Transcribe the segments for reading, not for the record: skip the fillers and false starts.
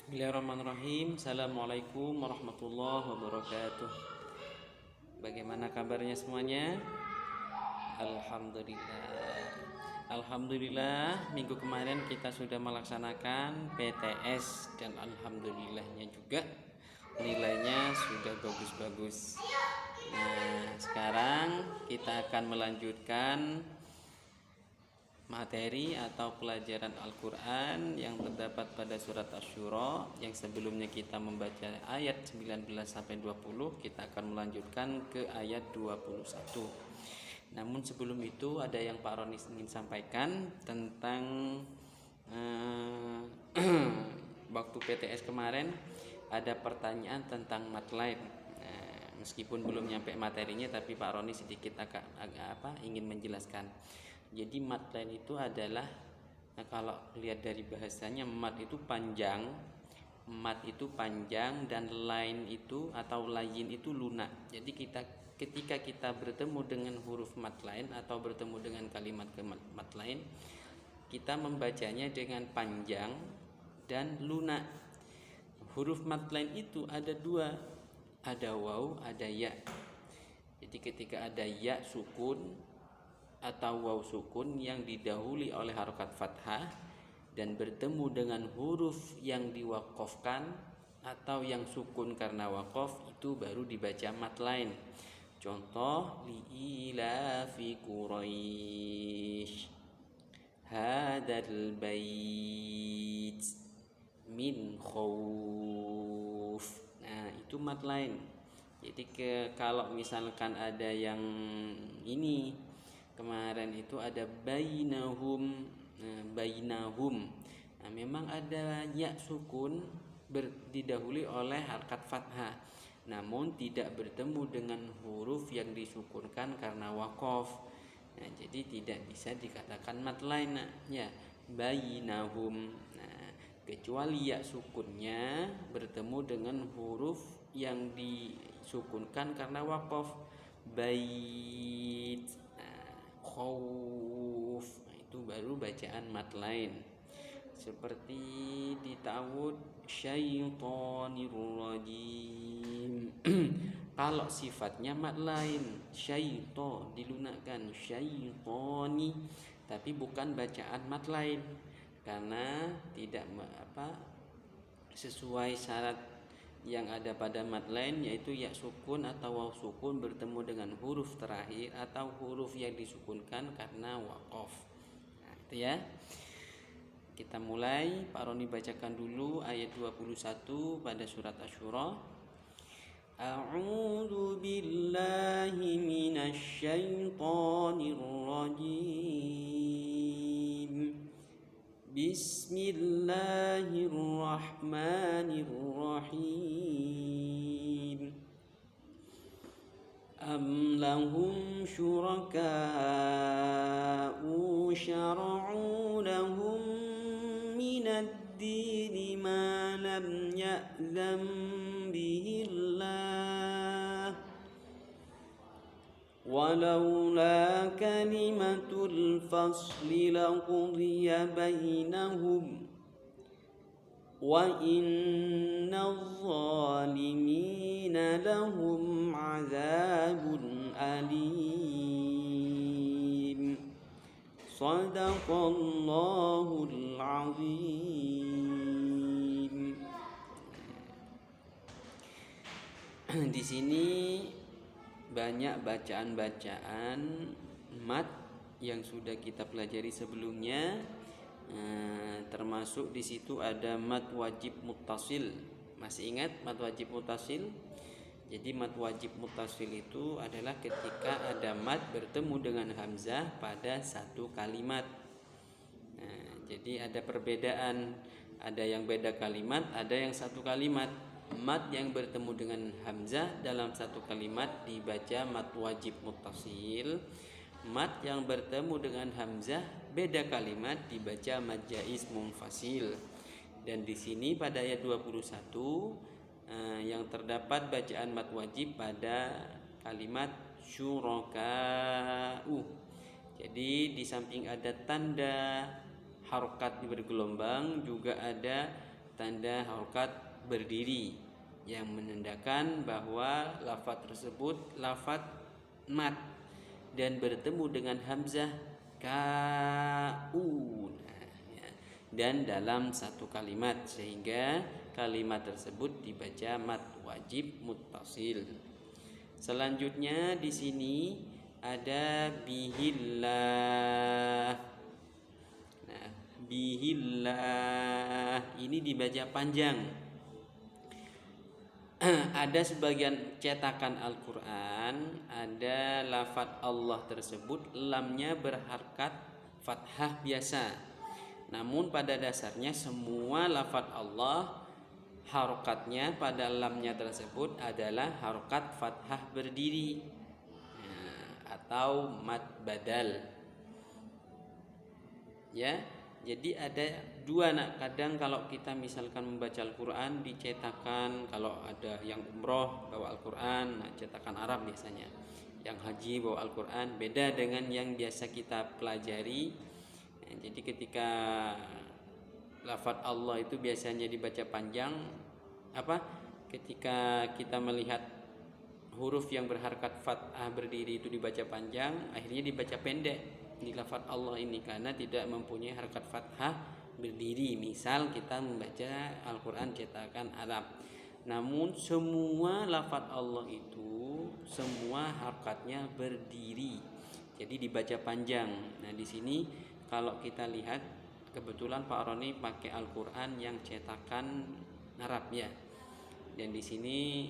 Bismillahirrahmanirrahim. Assalamualaikum warahmatullahi wabarakatuh. Bagaimana kabarnya semuanya? Alhamdulillah. Alhamdulillah, minggu kemarin kita sudah melaksanakan PTS dan alhamdulillahnya juga nilainya sudah bagus-bagus. Nah, sekarang kita akan melanjutkan materi atau pelajaran Al-Quran yang terdapat pada surat Asy-Syura. Yang sebelumnya kita membaca ayat 19 sampai 20, kita akan melanjutkan ke ayat 21. Namun sebelum itu ada yang Pak Roni ingin sampaikan tentang waktu PTS kemarin ada pertanyaan tentang matlain. Meskipun belum nyampe materinya, tapi Pak Roni sedikit agak ingin menjelaskan. Jadi mat lain itu adalah, kalau lihat dari bahasanya, mat itu panjang, dan lain itu atau lain itu lunak. Jadi ketika kita bertemu dengan huruf mat lain atau bertemu dengan kalimat mat lain, kita membacanya dengan panjang dan lunak. Huruf mat lain itu ada dua, ada waw, ada ya. Jadi ketika ada ya sukun atau waw sukun yang didahului oleh harokat fathah dan bertemu dengan huruf yang diwakofkan atau yang sukun karena wakof, itu baru dibaca mat lain. Contoh, li'ilafi Quraisy hadal bait min khauf. Nah, itu mat lain. Jadi kalau misalkan ada yang ini kemarin itu ada bainahum, nah memang ada ya sukun didahului oleh harakat fathah, namun tidak bertemu dengan huruf yang disukunkan karena wakof. Nah, jadi tidak bisa dikatakan mat lain, ya bainahum. Nah, kecuali ya sukunnya bertemu dengan huruf yang disukunkan karena wakof, bait, khauf, itu baru bacaan mat lain. Seperti di ta'awud syaitonir rajim. Kalau sifatnya mat lain, syaiton dilunakkan, syaitoni, tapi bukan bacaan mat lain karena tidak sesuai syarat yang ada pada mat lain, yaitu ya sukun atau waw sukun bertemu dengan huruf terakhir atau huruf yang disukunkan karena waqaf. Nah, itu ya. Kita mulai. Pak Roni bacakan dulu ayat 21 pada surat Asy-Syura. A'udzu billahi minasy syaithanir rajim. Bismillahirrahmanirrahim. Am lahum syuraka'u syara'u lahum minad dini ma lam ya'zam bihillah walaula kalimatul fasli laqudiya bainahum wa innal zalimina lahum azabun alim. Shadaqallahul azim. Di sini banyak bacaan-bacaan mat yang sudah kita pelajari sebelumnya, termasuk di situ ada mat wajib muttasil. Masih ingat mat wajib muttasil? Jadi mat wajib muttasil itu adalah ketika ada mat bertemu dengan hamzah pada satu kalimat. Jadi ada perbedaan, ada yang beda kalimat, ada yang satu kalimat. Mat yang bertemu dengan hamzah dalam satu kalimat dibaca mat wajib muttasil. Mat yang bertemu dengan hamzah beda kalimat dibaca mat jaiz munfasil. Dan di sini pada ayat 21 yang terdapat bacaan mat wajib pada kalimat syuraka'u. Jadi di samping ada tanda harokat bergelombang, juga ada tanda harokat berdiri yang menandakan bahwa lafaz tersebut lafaz mat dan bertemu dengan hamzah kau. Dan dalam satu kalimat, sehingga kalimat tersebut dibaca mat wajib muttasil. Selanjutnya di sini ada bihillah. Nah, bihillah ini dibaca panjang. Ada sebagian cetakan Al-Qur'an ada lafaz Allah tersebut lamnya berharkat fathah biasa. Namun pada dasarnya semua lafaz Allah harokatnya pada lamnya tersebut adalah harokat fathah berdiri, atau mad badal. Ya, jadi ada dua. Kadang kalau kita misalkan membaca Al-Quran dicetakan, kalau ada yang umroh bawa Al-Quran, cetakan Arab biasanya. Yang haji bawa Al-Quran, beda dengan yang biasa kita pelajari. Jadi ketika lafaz Allah itu biasanya dibaca panjang, ketika kita melihat huruf yang berharkat fathah berdiri itu dibaca panjang, akhirnya dibaca pendek di lafaz Allah ini karena tidak mempunyai harkat fathah berdiri. Misal kita membaca Al-Quran cetakan Arab, namun semua lafaz Allah itu semua harkatnya berdiri, jadi dibaca panjang. Nah di sini kalau kita lihat, kebetulan Pak Roni pakai Al-Quran yang cetakan Arab ya. Dan di sini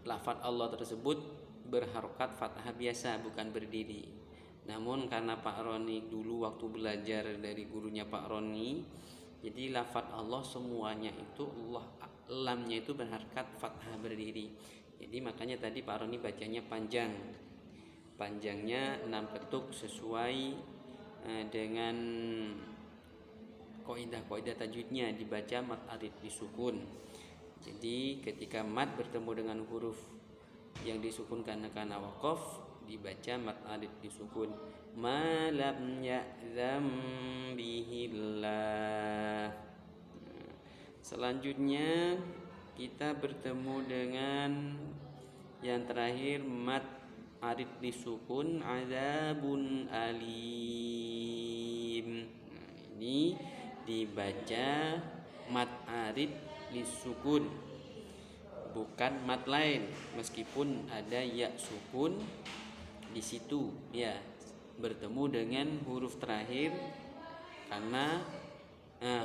lafaz Allah tersebut berharokat fathah biasa, bukan berdiri. Namun karena Pak Roni dulu waktu belajar dari gurunya Pak Roni, jadi lafaz Allah semuanya itu lamnya itu berharokat fathah berdiri. Jadi makanya tadi Pak Roni bacanya panjang. Panjangnya 6 ketuk sesuai dengan kaidah tajwidnya, dibaca mad arid disukun. Jadi ketika mad bertemu dengan huruf yang disukunkan karena waqaf, dibaca mad arid disukun. Ma lam ya'zam bihillah. Selanjutnya kita bertemu dengan yang terakhir mad arid disukun, azabun alim. Ini dibaca mad arid disukun, bukan mad lain, meskipun ada ya sukun di situ ya, bertemu dengan huruf terakhir karena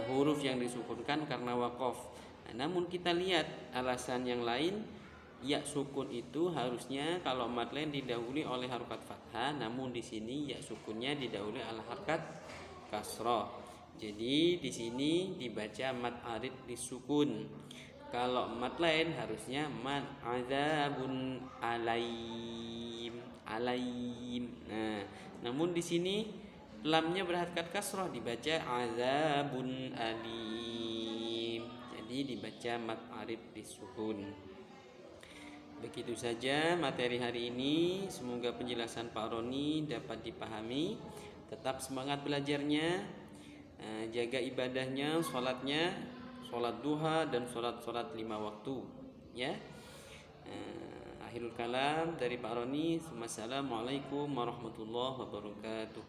huruf yang disukunkan karena waqaf. Namun kita lihat alasan yang lain. Ya sukun itu harusnya kalau mad lain didahului oleh harokat fathah, namun di sini ya sukunnya didahului oleh harokat kasroh. Jadi di sini dibaca mad arid disukun. Kalau mad lain harusnya mad azabun alaim. Nah, namun di sini lamnya berharokat kasroh, dibaca azabun alim. Jadi dibaca mad arid disukun. Begitu saja materi hari ini. Semoga penjelasan Pak Roni dapat dipahami. Tetap semangat belajarnya, jaga ibadahnya, sholatnya, sholat duha dan sholat 5 waktu ya. Akhirul kalam dari Pak Roni. Wassalamualaikum warahmatullahi wabarakatuh.